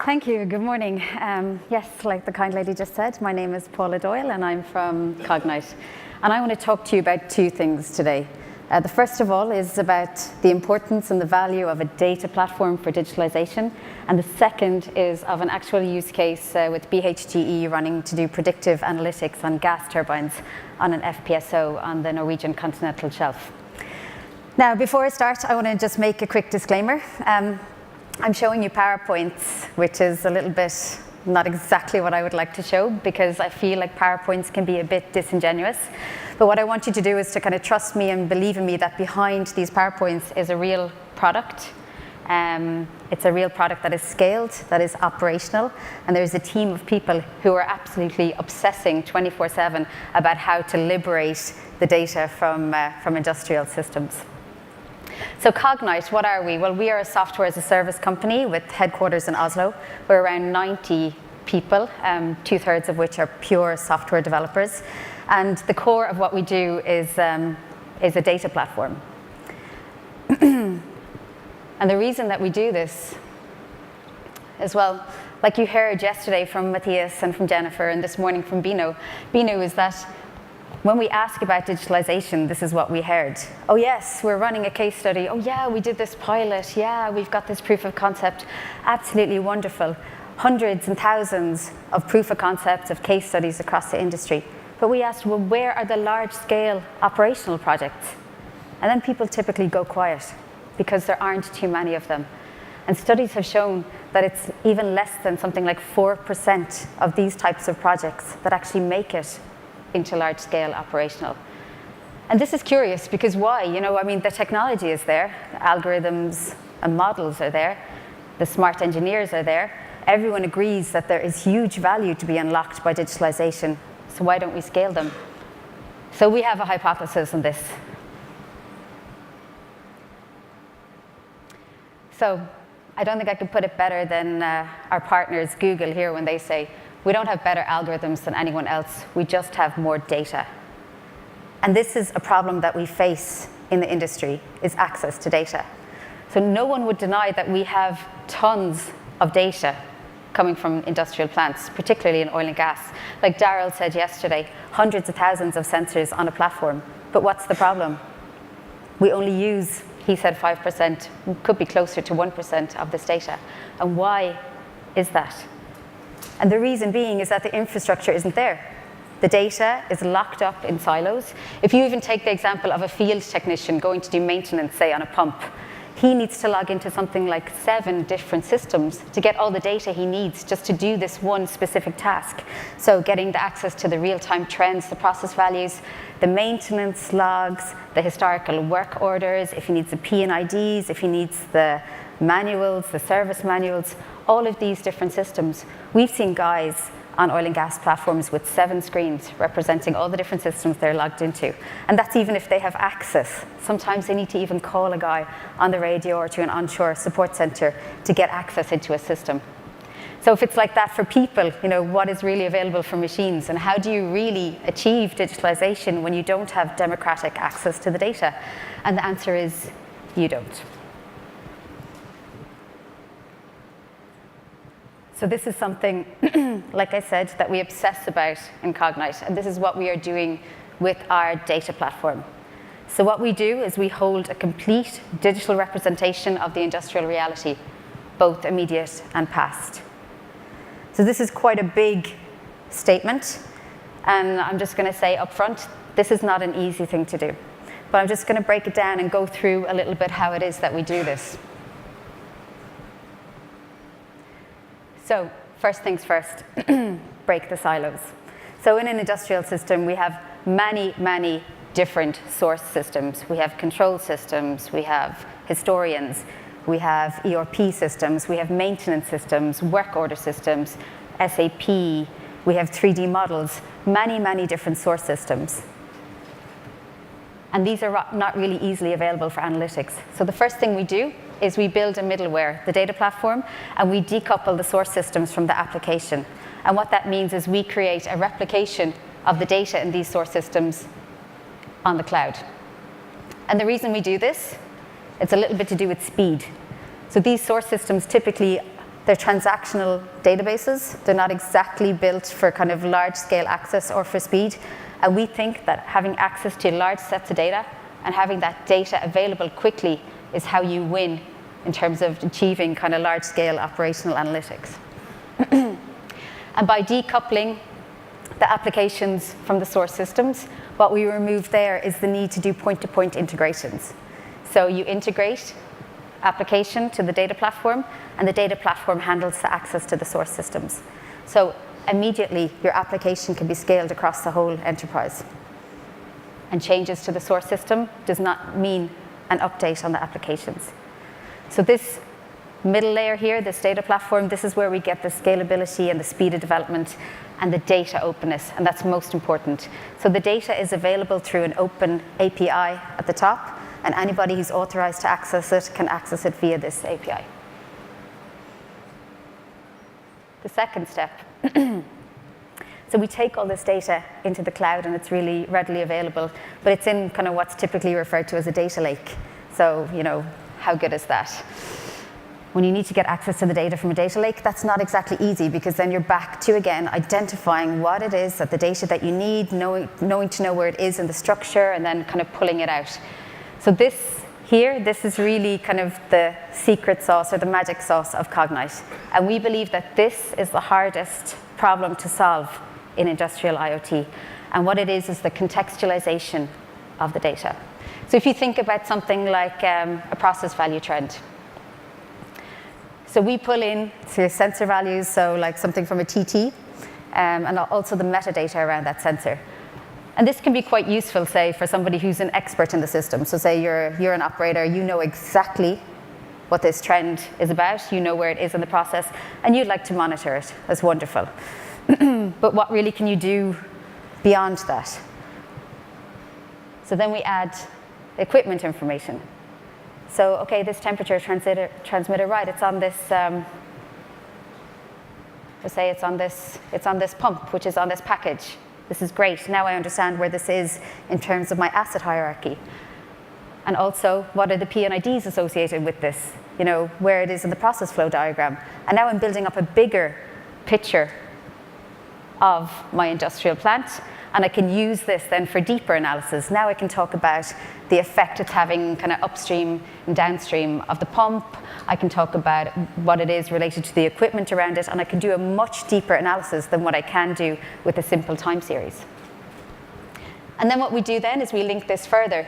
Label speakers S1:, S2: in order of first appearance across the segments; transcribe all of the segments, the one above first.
S1: Thank you. Good morning. Yes, like the kind lady just said, my name is Paula Doyle and I'm from Cognite. And I want to talk to you about two things today. The first of all is about the importance and the value of a data platform for digitalization. And the second is of an actual use case with BHGE running to do predictive analytics on gas turbines on an FPSO on the Norwegian continental shelf. Now, before I start, I want to just make a quick disclaimer. I'm showing you PowerPoints, which is a little bit not exactly what I would like to show, because I feel like PowerPoints can be a bit disingenuous. But what I want you to do is to kind of trust me and believe in me that behind these PowerPoints is a real product. It's a real product that is scaled, that is operational, and there's a team of people who are absolutely obsessing 24/7 about how to liberate the data from industrial systems. So Cognite, what are we? Well, we are a software as a service company with headquarters in Oslo. We're around 90 people, 2/3 of which are pure software developers. And the core of what we do is a data platform. And the reason that we do this as well, like you heard yesterday from Matthias and from Jennifer and this morning from Bino, is that when we ask about digitalization, this is what we heard. Oh yes, we're running a case study. Oh yeah, we did this pilot. Yeah, we've got this proof of concept. Absolutely wonderful. Hundreds and thousands of proof of concepts, of case studies across the industry. But we asked, well, where are the large-scale operational projects? And then people typically go quiet because there aren't too many of them. And studies have shown that it's even less than something like 4% of these types of projects that actually make it into large-scale operational. And this is curious because why? You know, I mean, the technology is there, the algorithms and models are there, the smart engineers are there. Everyone agrees that there is huge value to be unlocked by digitalization, so why don't we scale them? So we have a hypothesis on this. So I don't think I could put it better than our partners, Google, here when they say, we don't have better algorithms than anyone else, we just have more data. And this is a problem that we face in the industry, is access to data. So no one would deny that we have tons of data coming from industrial plants, particularly in oil and gas. Like Daryl said yesterday, hundreds of thousands of sensors on a platform. But what's the problem? We only use, he said 5%, could be closer to 1% of this data. And why is that? And the reason being is that the infrastructure isn't there. The data is locked up in silos. If you even take the example of a field technician going to do maintenance, say, on a pump, he needs to log into something like 7 different systems to get all the data he needs just to do this one specific task. So getting the access to the real-time trends, the process values, the maintenance logs, the historical work orders, if he needs the P&IDs, if he needs the manuals, the service manuals, all of these different systems. We've seen guys on oil and gas platforms with 7 screens representing all the different systems they're logged into. And that's even if they have access. Sometimes they need to even call a guy on the radio or to an onshore support center to get access into a system. So if it's like that for people, you know, what is really available for machines? And how do you really achieve digitalization when you don't have democratic access to the data? And the answer is, you don't. So this is something, like I said, that we obsess about in Cognite, and this is what we are doing with our data platform. So what we do is we hold a complete digital representation of the industrial reality, both immediate and past. So this is quite a big statement, and I'm just going to say up front, this is not an easy thing to do. But I'm just going to break it down and go through a little bit how it is that we do this. So first things first, break the silos. So in an industrial system, we have many, many different source systems. We have control systems, we have historians, we have ERP systems, we have maintenance systems, work order systems, SAP, we have 3D models, many, many different source systems. And these are not really easily available for analytics. So the first thing we do is we build a middleware, the data platform, and we decouple the source systems from the application. And what that means is we create a replication of the data in these source systems on the cloud. And the reason we do this, it's a little bit to do with speed. So these source systems typically They're transactional databases. They're not exactly built for kind of large-scale access or for speed. And we think that having access to large sets of data and having that data available quickly is how you win in terms of achieving kind of large-scale operational analytics. And by decoupling the applications from the source systems, what we remove there is the need to do point-to-point integrations. So you integrate application to the data platform, and the data platform handles the access to the source systems. So immediately, your application can be scaled across the whole enterprise. And changes to the source system does not mean an update on the applications. So this middle layer here, this data platform, this is where we get the scalability and the speed of development and the data openness, and that's most important. So the data is available through an open API at the top, and anybody who's authorized to access it can access it via this API. The second step. So we take all this data into the cloud, and it's really readily available, but it's in kind of what's typically referred to as a data lake. So, how good is that? When you need to get access to the data from a data lake, that's not exactly easy, because then you're back to, again, identifying what it is that the data that you need, knowing to know where it is in the structure, and then kind of pulling it out. So this is really kind of the secret sauce or the magic sauce of Cognite. And we believe that this is the hardest problem to solve in industrial IoT. And what it is the contextualization of the data. So if you think about something like a process value trend. So we pull in sensor values, so like something from a TT, and also the metadata around that sensor. And this can be quite useful, say, for somebody who's an expert in the system. So say you're an operator, you know exactly what this trend is about, you know where it is in the process, and you'd like to monitor it. That's wonderful. But what really can you do beyond that? So then we add equipment information. So, okay, this temperature transmitter, right, it's on this, let's say it's on this pump, which is on this package. This is great. Now I understand where this is in terms of my asset hierarchy. And also, what are the P&IDs associated with this? Where it is in the process flow diagram. And now I'm building up a bigger picture of my industrial plant, and I can use this then for deeper analysis. Now I can talk about the effect it's having kind of upstream and downstream of the pump. I can talk about what it is related to the equipment around it, and I can do a much deeper analysis than what I can do with a simple time series. And then what we do then is we link this further.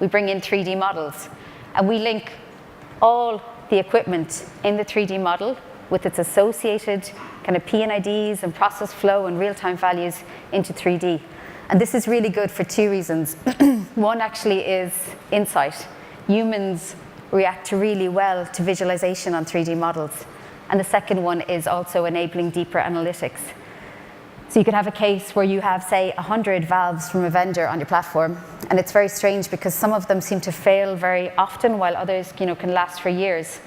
S1: We bring in 3D models, and we link all the equipment in the 3D model with its associated kind of P&IDs and process flow and real-time values into 3D. And this is really good for two reasons. One actually is insight. Humans react really well to visualization on 3D models. And the second one is also enabling deeper analytics. So you could have a case where you have, say, 100 valves from a vendor on your platform, and it's very strange because some of them seem to fail very often while others can last for years.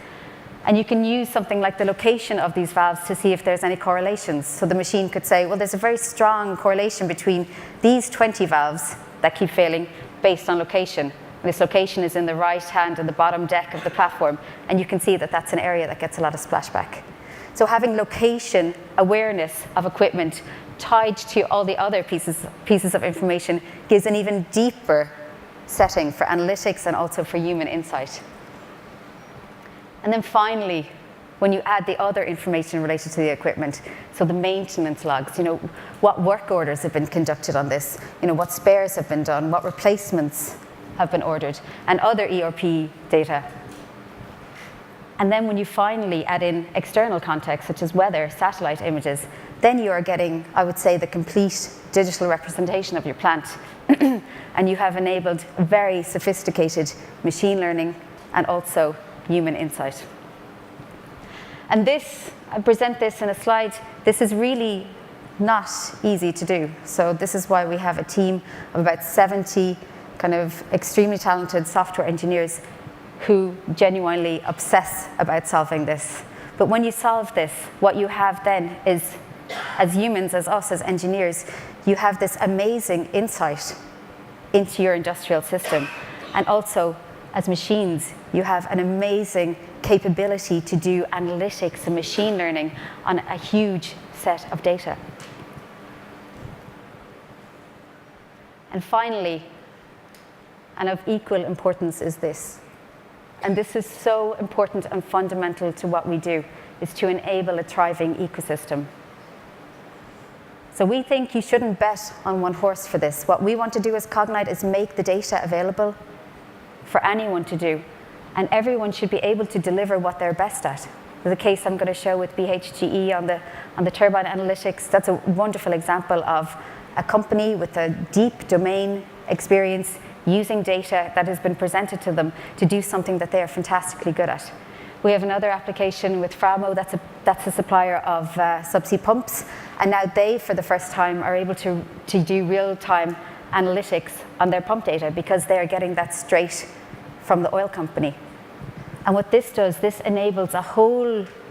S1: And you can use something like the location of these valves to see if there's any correlations. So the machine could say, well, there's a very strong correlation between these 20 valves that keep failing based on location. And this location is in the right hand and the bottom deck of the platform. And you can see that that's an area that gets a lot of splashback. So having location awareness of equipment tied to all the other pieces of information gives an even deeper setting for analytics and also for human insight. And then finally, when you add the other information related to the equipment, so the maintenance logs, what work orders have been conducted on this, what spares have been done, what replacements have been ordered, and other ERP data. And then when you finally add in external context, such as weather, satellite images, then you are getting, I would say, the complete digital representation of your plant. And you have enabled very sophisticated machine learning and also human insight. And I present this in a slide. This is really not easy to do. So this is why we have a team of about 70 kind of extremely talented software engineers who genuinely obsess about solving this. But when you solve this, what you have then is, as humans, as us, as engineers, you have this amazing insight into your industrial system, and also as machines, you have an amazing capability to do analytics and machine learning on a huge set of data. And finally, and of equal importance, is this. And this is so important and fundamental to what we do, is to enable a thriving ecosystem. So we think you shouldn't bet on one horse for this. What we want to do as Cognite is make the data available for anyone to do, and everyone should be able to deliver what they're best at. There's a case I'm going to show with BHGE on the turbine analytics. That's a wonderful example of a company with a deep domain experience using data that has been presented to them to do something that they are fantastically good at. We have another application with Framo, that's a supplier of subsea pumps, and now they, for the first time, are able to do real-time analytics on their pump data because they are getting that straight from the oil company. And what this does, this enables a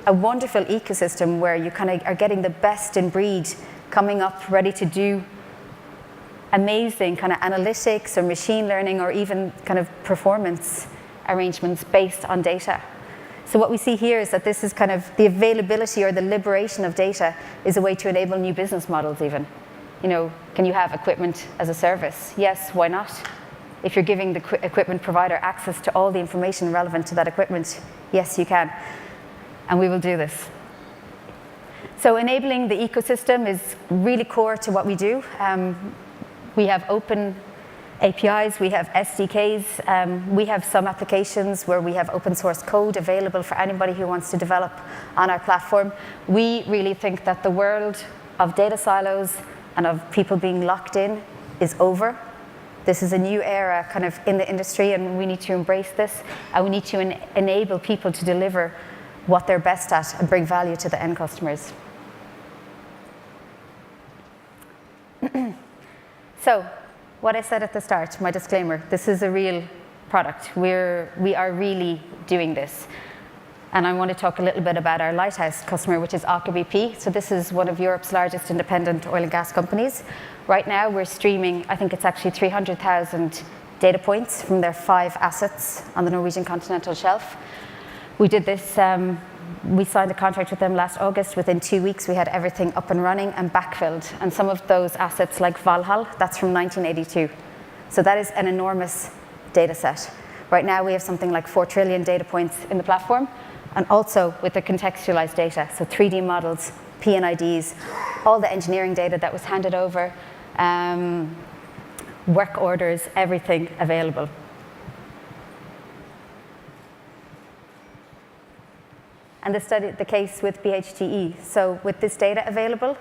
S1: wonderful ecosystem where you kind of are getting the best in breed coming up, ready to do amazing kind of analytics or machine learning or even kind of performance arrangements based on data. So what we see here is that this is kind of the availability or the liberation of data is a way to enable new business models even. You know, can you have equipment as a service? Yes, why not? If you're giving the equipment provider access to all the information relevant to that equipment, yes, you can. And we will do this. So enabling the ecosystem is really core to what we do. We have open APIs, we have SDKs, we have some applications where we have open source code available for anybody who wants to develop on our platform. We really think that the world of data silos and of people being locked in is over. This is a new era kind of in the industry, and we need to embrace this, and we need to enable people to deliver what they're best at and bring value to the end customers. So, what I said at the start, my disclaimer, this is a real product. We are really doing this. And I want to talk a little bit about our Lighthouse customer, which is Aker BP. So this is one of Europe's largest independent oil and gas companies. Right now, we're streaming, I think it's actually 300,000 data points from their 5 assets on the Norwegian continental shelf. We did this, we signed a contract with them last August. Within 2 weeks, we had everything up and running and backfilled. And some of those assets, like Valhall, that's from 1982. So that is an enormous data set. Right now, we have something like 4 trillion data points in the platform, and also with the contextualized data, so 3D models, P&IDs, all the engineering data that was handed over, work orders, everything available. And the case with BHGE. So with this data available,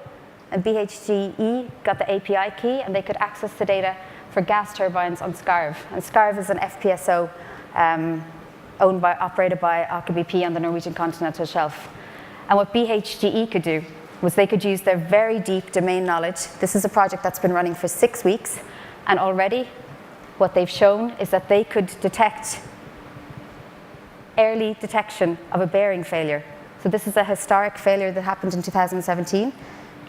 S1: and BHGE got the API key, and they could access the data for gas turbines on Skarv. And Skarv is an FPSO operated by Aker BP on the Norwegian continental shelf. And what BHGE could do was they could use their very deep domain knowledge. This is a project that's been running for 6 weeks, and already what they've shown is that they could detect early detection of a bearing failure. So this is a historic failure that happened in 2017.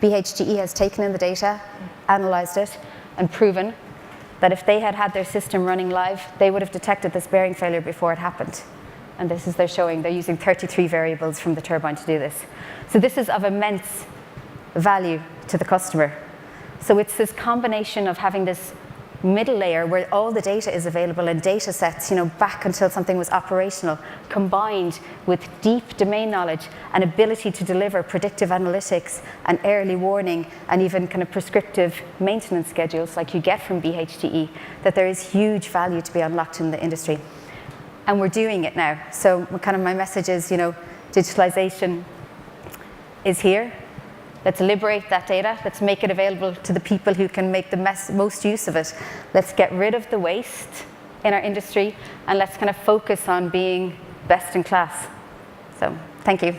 S1: BHGE has taken in the data, analyzed it, and proven that if they had had their system running live, they would have detected this bearing failure before it happened. And this is they're showing, they're using 33 variables from the turbine to do this. So this is of immense value to the customer. So it's this combination of having this middle layer where all the data is available in data sets, back until something was operational, combined with deep domain knowledge and ability to deliver predictive analytics and early warning and even kind of prescriptive maintenance schedules like you get from BHGE, that there is huge value to be unlocked in the industry. And we're doing it now. So kind of my message is, digitalization is here. Let's liberate that data. Let's make it available to the people who can make the most use of it. Let's get rid of the waste in our industry, and let's kind of focus on being best in class. So, thank you.